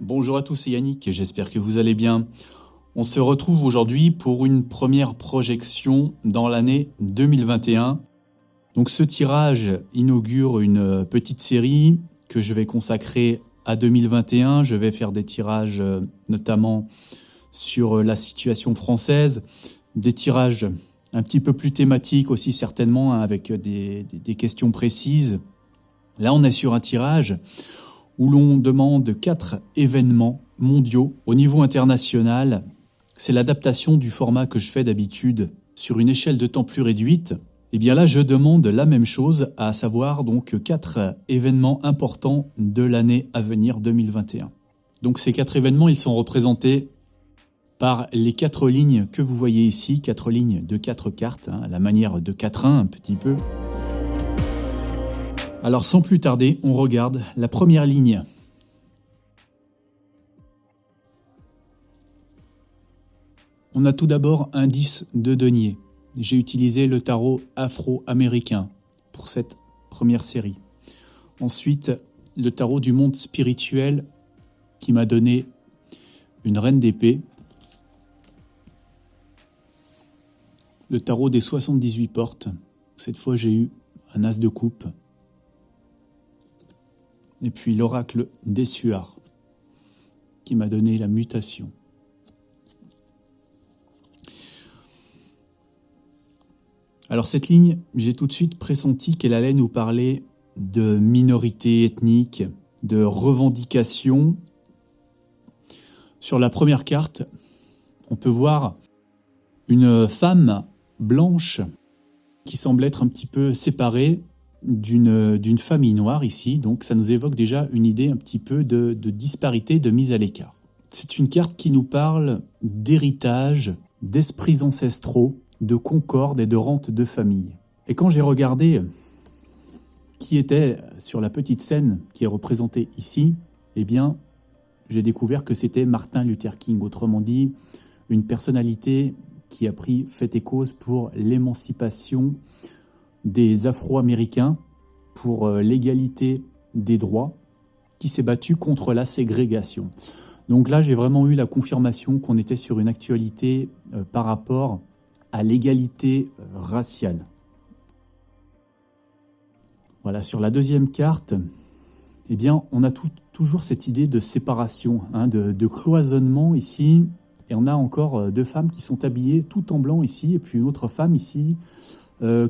Bonjour à tous, c'est Yannick, j'espère que vous allez bien. On se retrouve aujourd'hui pour une première projection dans l'année 2021. Donc ce tirage inaugure une petite série que je vais consacrer à 2021. Je vais faire des tirages notamment sur la situation française, des tirages un petit peu plus thématiques aussi certainement, avec des questions précises. Là on est sur un tirage où l'on demande 4 événements mondiaux au niveau international. C'est l'adaptation du format que je fais d'habitude sur une échelle de temps plus réduite. Et bien là, je demande la même chose, à savoir donc 4 événements importants de l'année à venir 2021. Donc ces 4 événements, ils sont représentés par les 4 lignes que vous voyez ici, 4 lignes de 4 cartes, à la manière de 4-1 un petit peu. Alors sans plus tarder, on regarde la première ligne. On a tout d'abord un 10 de denier. J'ai utilisé le tarot afro-américain pour cette première série. Ensuite, le tarot du monde spirituel qui m'a donné une reine d'épée. Le tarot des 78 portes. Cette fois, j'ai eu un as de coupe. Et puis l'oracle des Suards, qui m'a donné la mutation. Alors cette ligne, j'ai tout de suite pressenti qu'elle allait nous parler de minorité ethnique, de revendication. Sur la première carte, on peut voir une femme blanche qui semble être un petit peu séparée d'une famille noire ici, donc ça nous évoque déjà une idée un petit peu de disparité, de mise à l'écart. C'est une carte qui nous parle d'héritage, d'esprits ancestraux, de concorde et de rente de famille. Et quand j'ai regardé qui était sur la petite scène qui est représentée ici, eh bien, j'ai découvert que c'était Martin Luther King, autrement dit, une personnalité qui a pris fait et cause pour l'émancipation des Afro-Américains, pour l'égalité des droits, qui s'est battu contre la ségrégation. Donc là, j'ai vraiment eu la confirmation qu'on était sur une actualité par rapport à l'égalité raciale. Voilà, sur la deuxième carte, eh bien, on a toujours cette idée de séparation, de cloisonnement ici. Et on a encore 2 femmes qui sont habillées tout en blanc ici, et puis une autre femme ici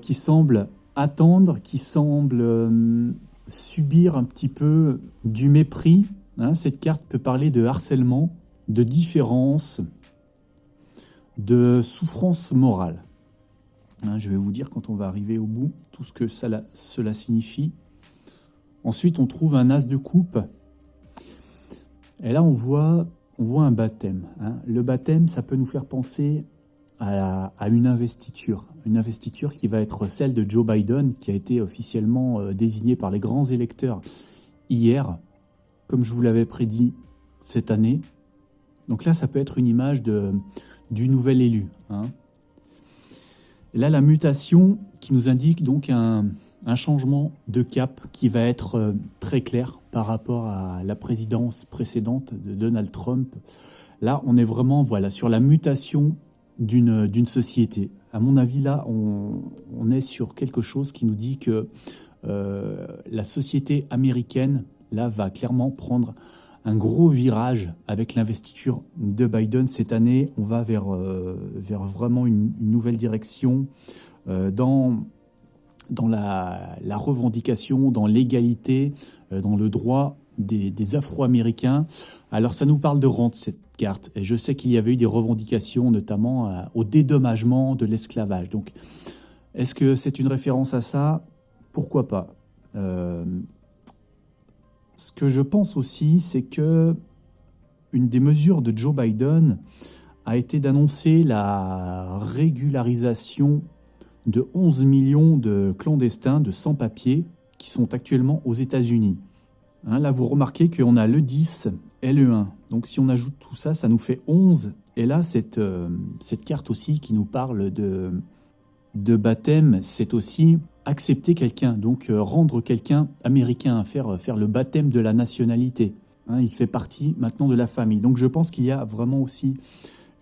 qui semble attendre, qui semble subir un petit peu du mépris. Cette carte peut parler de harcèlement, de différence, de souffrance morale. Je vais vous dire quand on va arriver au bout tout ce que cela signifie. Ensuite, on trouve un as de coupe. Et là, on voit un baptême. Le baptême, ça peut nous faire penser à une investiture qui va être celle de Joe Biden, qui a été officiellement désigné par les grands électeurs hier, comme je vous l'avais prédit cette année. Donc là, ça peut être une image du nouvel élu. Et là, la mutation qui nous indique donc un changement de cap qui va être très clair par rapport à la présidence précédente de Donald Trump. Là, on est vraiment sur la mutation d'une société. À mon avis, là, on est sur quelque chose qui nous dit que la société américaine, là, va clairement prendre un gros virage avec l'investiture de Biden cette année. On va vers vraiment une nouvelle direction dans la revendication, dans l'égalité, dans le droit des Afro-Américains. Alors ça nous parle de rente, cette carte. Et je sais qu'il y avait eu des revendications, notamment au dédommagement de l'esclavage. Donc, est-ce que c'est une référence à ça? Pourquoi pas? Ce que je pense aussi, c'est que une des mesures de Joe Biden a été d'annoncer la régularisation de 11 millions de clandestins, de sans-papiers, qui sont actuellement aux États-Unis. Là, vous remarquez qu'on a le 10 et le 1. Donc, si on ajoute tout ça, ça nous fait 11. Et là, cette carte aussi qui nous parle de baptême, c'est aussi accepter quelqu'un, donc rendre quelqu'un américain, faire le baptême de la nationalité. hein, il fait partie maintenant de la famille. Donc je pense qu'il y a vraiment aussi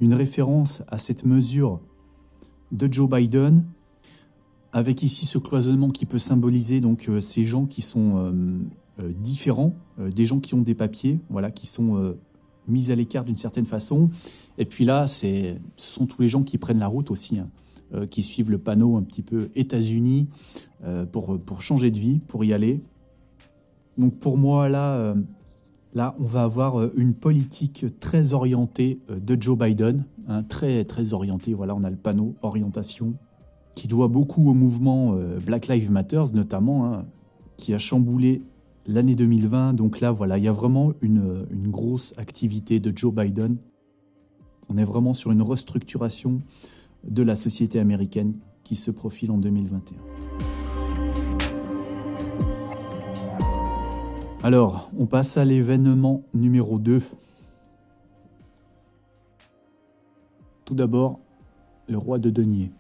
une référence à cette mesure de Joe Biden, avec ici ce cloisonnement qui peut symboliser donc ces gens qui sont différents, des gens qui ont des papiers, voilà, qui sont mis à l'écart d'une certaine façon. Et puis là, ce sont tous les gens qui prennent la route aussi, hein, qui suivent le panneau un petit peu États-Unis pour changer de vie, pour y aller. Donc pour moi, là, on va avoir une politique très orientée de Joe Biden, hein, très, très orientée. Voilà, on a le panneau orientation, qui doit beaucoup au mouvement Black Lives Matter, notamment, hein, qui a chamboulé l'année 2020. Donc là, voilà, il y a vraiment une grosse activité de Joe Biden. On est vraiment sur une restructuration de la société américaine qui se profile en 2021. Alors, on passe à l'événement numéro 2. Tout d'abord, le roi de denier.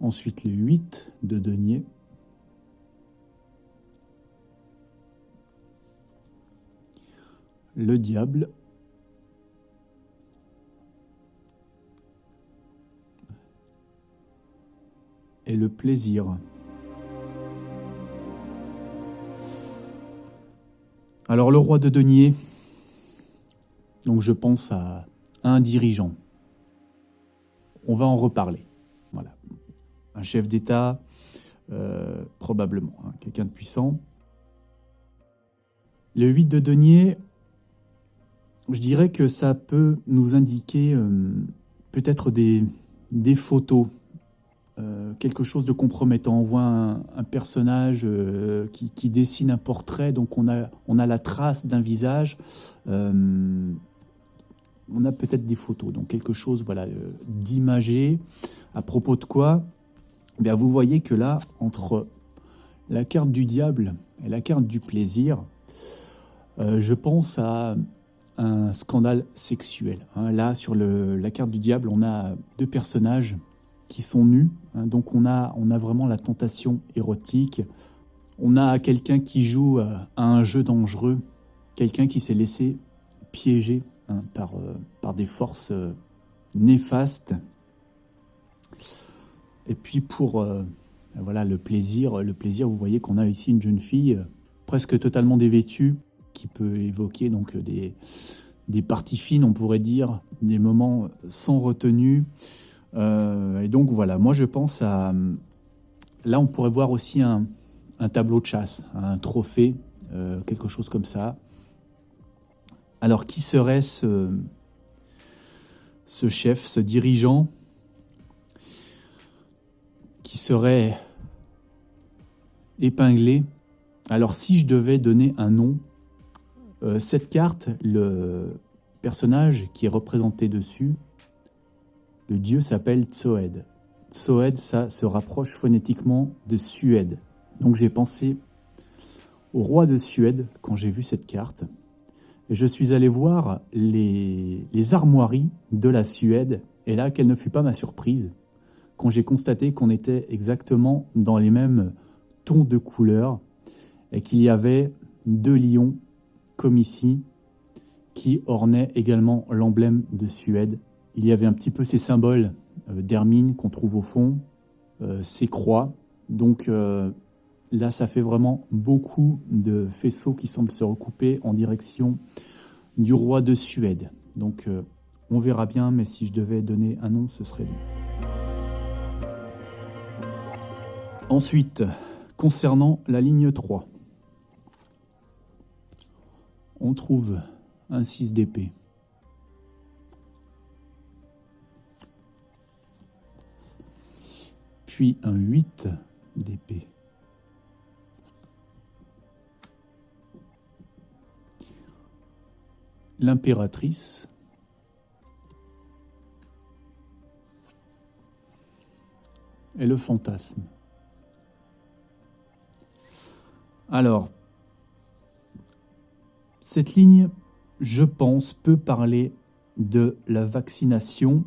Ensuite, les 8 de denier. Le diable. Et le plaisir. Alors, le roi de denier, donc je pense à un dirigeant. On va en reparler. Voilà. Un chef d'État, probablement, hein, quelqu'un de puissant. Le 8 de denier, je dirais que ça peut nous indiquer peut-être des photos, quelque chose de compromettant. On voit un personnage qui dessine un portrait, donc on a la trace d'un visage. On a peut-être des photos, donc quelque chose voilà, d'imagé. À propos de quoi ? Bien, vous voyez que là, entre la carte du diable et la carte du plaisir, je pense à un scandale sexuel. Hein. Là, sur la carte du diable, on a 2 personnages qui sont nus. Hein. Donc, on a vraiment la tentation érotique. On a quelqu'un qui joue à un jeu dangereux, quelqu'un qui s'est laissé piéger, hein, par des forces néfastes. Et puis pour voilà, le plaisir, vous voyez qu'on a ici une jeune fille presque totalement dévêtue, qui peut évoquer donc des parties fines, on pourrait dire, des moments sans retenue. Et donc voilà, moi je pense à... Là on pourrait voir aussi un tableau de chasse, un trophée, quelque chose comme ça. Alors qui serait ce chef, ce dirigeant qui serait épinglé? Alors si je devais donner un nom, cette carte, le personnage qui est représenté dessus, le dieu s'appelle Tsoed. Tsoed, ça se rapproche phonétiquement de Suède. Donc j'ai pensé au roi de Suède quand j'ai vu cette carte. Et je suis allé voir les armoiries de la Suède. Et là, quelle ne fut pas ma surprise quand j'ai constaté qu'on était exactement dans les mêmes tons de couleurs et qu'il y avait 2 lions, comme ici, qui ornaient également l'emblème de Suède. Il y avait un petit peu ces symboles d'hermine qu'on trouve au fond, ces croix. Donc là, ça fait vraiment beaucoup de faisceaux qui semblent se recouper en direction du roi de Suède. Donc on verra bien, mais si je devais donner un nom, ce serait lui. Ensuite, concernant la ligne 3, on trouve un 6 d'épée. Puis un 8 d'épée. L'impératrice. Et le fantasme. Alors, cette ligne, je pense, peut parler de la vaccination,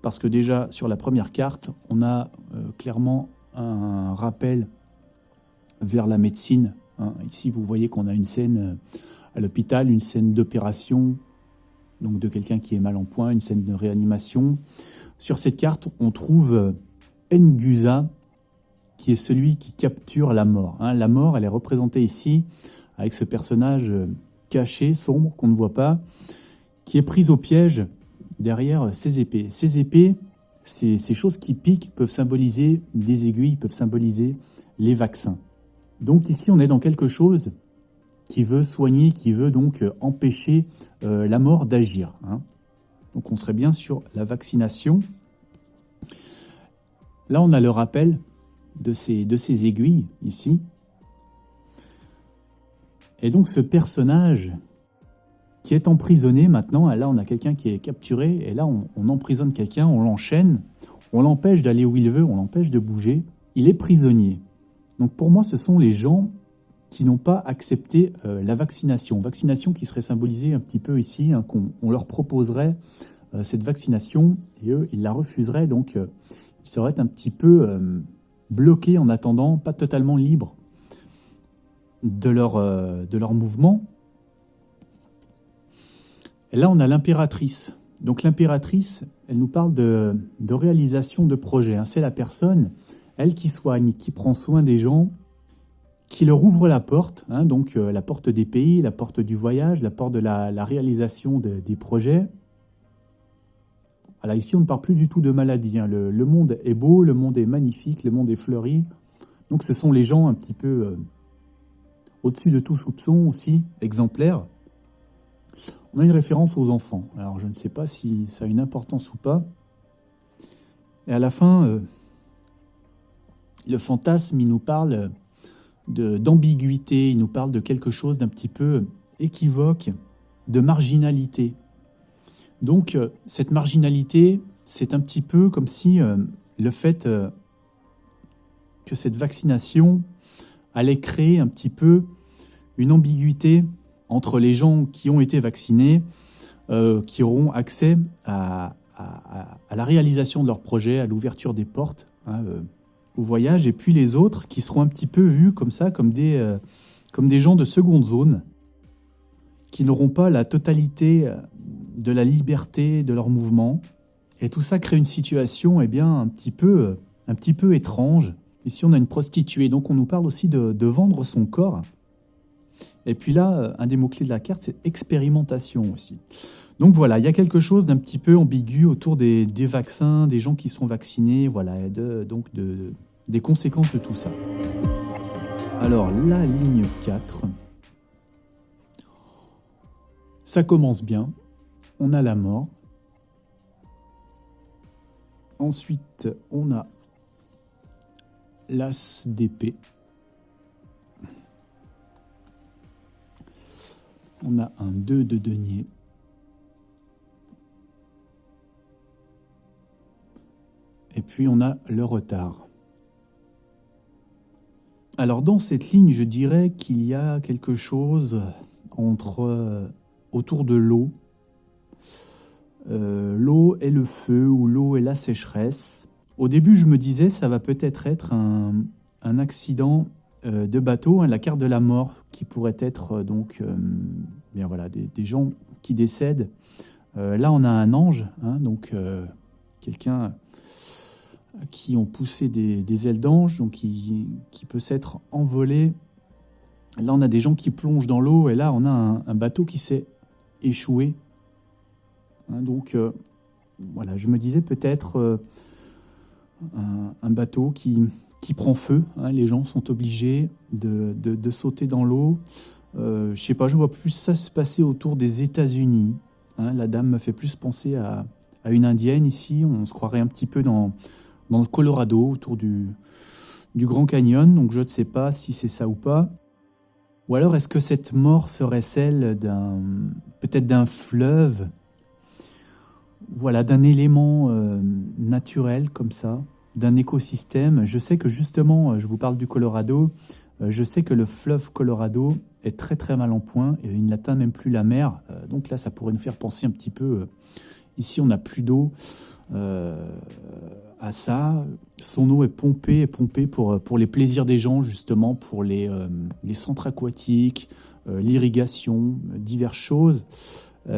parce que déjà, sur la première carte, on a clairement un rappel vers la médecine. Hein. Ici, vous voyez qu'on a une scène à l'hôpital, une scène d'opération, donc de quelqu'un qui est mal en point, une scène de réanimation. Sur cette carte, on trouve Ngusa, qui est celui qui capture la mort. Hein. La mort, elle est représentée ici avec ce personnage caché, sombre, qu'on ne voit pas, qui est prise au piège derrière ses épées. Ces épées, ces choses qui piquent, peuvent symboliser des aiguilles, peuvent symboliser les vaccins. Donc ici, on est dans quelque chose qui veut soigner, qui veut donc empêcher la mort d'agir. Hein. Donc on serait bien sur la vaccination. Là, on a le rappel de ces aiguilles, ici. Et donc ce personnage qui est emprisonné maintenant, là on a quelqu'un qui est capturé, et là on emprisonne quelqu'un, on l'enchaîne, on l'empêche d'aller où il veut, on l'empêche de bouger, il est prisonnier. Donc pour moi, ce sont les gens qui n'ont pas accepté la vaccination. Vaccination qui serait symbolisée un petit peu ici, hein, on leur proposerait cette vaccination, et eux, ils la refuseraient, donc ils seraient un petit peu bloqués en attendant, pas totalement libres de leur mouvement. Et là, on a l'impératrice. Donc l'impératrice, elle nous parle de réalisation de projets. Hein. C'est la personne, elle, qui soigne, qui prend soin des gens, qui leur ouvre la porte, hein, donc la porte des pays, la porte du voyage, la porte de la réalisation des projets. Alors ici, on ne parle plus du tout de maladie. Hein. Le monde est beau, le monde est magnifique, le monde est fleuri. Donc ce sont les gens un petit peu au-dessus de tout soupçon aussi, exemplaires. On a une référence aux enfants. Alors je ne sais pas si ça a une importance ou pas. Et à la fin, le fantasme, il nous parle d'ambiguïté, il nous parle de quelque chose d'un petit peu équivoque, de marginalité. Donc cette marginalité, c'est un petit peu comme si le fait que cette vaccination allait créer un petit peu une ambiguïté entre les gens qui ont été vaccinés, qui auront accès à la réalisation de leur projet, à l'ouverture des portes, hein, au voyage, et puis les autres qui seront un petit peu vus comme ça, comme des gens de seconde zone, qui n'auront pas la totalité de la liberté de leur mouvement. Et tout ça crée une situation un petit peu étrange. Ici, on a une prostituée, donc on nous parle aussi de vendre son corps. Et puis là, un des mots-clés de la carte, c'est expérimentation aussi. Donc voilà, il y a quelque chose d'un petit peu ambigu autour des vaccins, des gens qui sont vaccinés, voilà, et des conséquences de tout ça. Alors, la ligne 4, ça commence bien. On a la mort. Ensuite, on a l'as d'épée. On a un 2 de denier. Et puis on a le retard. Alors dans cette ligne, je dirais qu'il y a quelque chose autour de l'eau. L'eau et le feu, ou l'eau et la sécheresse. Au début, je me disais, ça va peut-être être un accident de bateau, hein, la carte de la mort, qui pourrait être des gens qui décèdent. Là, on a un ange, hein, donc quelqu'un qui ont poussé des ailes d'ange, donc qui peut s'être envolé. Là, on a des gens qui plongent dans l'eau, et là, on a un bateau qui s'est échoué. Hein, donc, voilà, je me disais peut-être un bateau qui prend feu. Hein, les gens sont obligés de sauter dans l'eau. Je sais pas, je vois plus ça se passer autour des États-Unis. Hein, la dame me fait plus penser à une Indienne ici. On se croirait un petit peu dans le Colorado, autour du Grand Canyon. Donc je ne sais pas si c'est ça ou pas. Ou alors est-ce que cette mort serait celle peut-être d'un fleuve, voilà, d'un élément naturel comme ça, d'un écosystème. Je sais que justement, je vous parle du Colorado, je sais que le fleuve Colorado est très très mal en point, et il n'atteint même plus la mer. Donc là, ça pourrait nous faire penser un petit peu, ici on n'a plus d'eau, à ça. Son eau est pompée pour les plaisirs des gens, justement, pour les centres aquatiques, l'irrigation, diverses choses.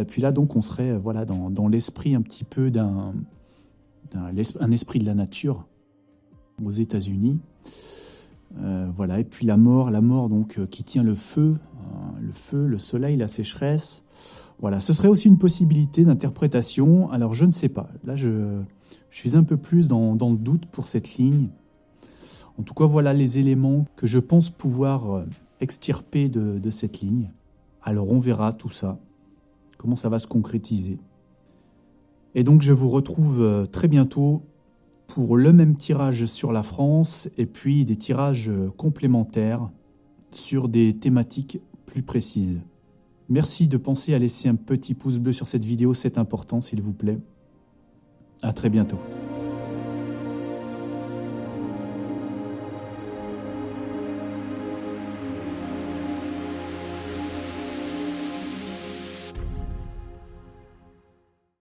Puis là, donc, on serait voilà, dans l'esprit un petit peu un esprit de la nature aux États-Unis. Voilà, et puis la mort donc qui tient le feu, le soleil, la sécheresse. Voilà, ce serait aussi une possibilité d'interprétation. Alors je ne sais pas. Là, je suis un peu plus dans le doute pour cette ligne. En tout cas, voilà les éléments que je pense pouvoir extirper de cette ligne. Alors on verra tout ça, comment ça va se concrétiser. Et donc je vous retrouve très bientôt pour le même tirage sur la France et puis des tirages complémentaires sur des thématiques plus précises. Merci de penser à laisser un petit pouce bleu sur cette vidéo, c'est important s'il vous plaît. À très bientôt.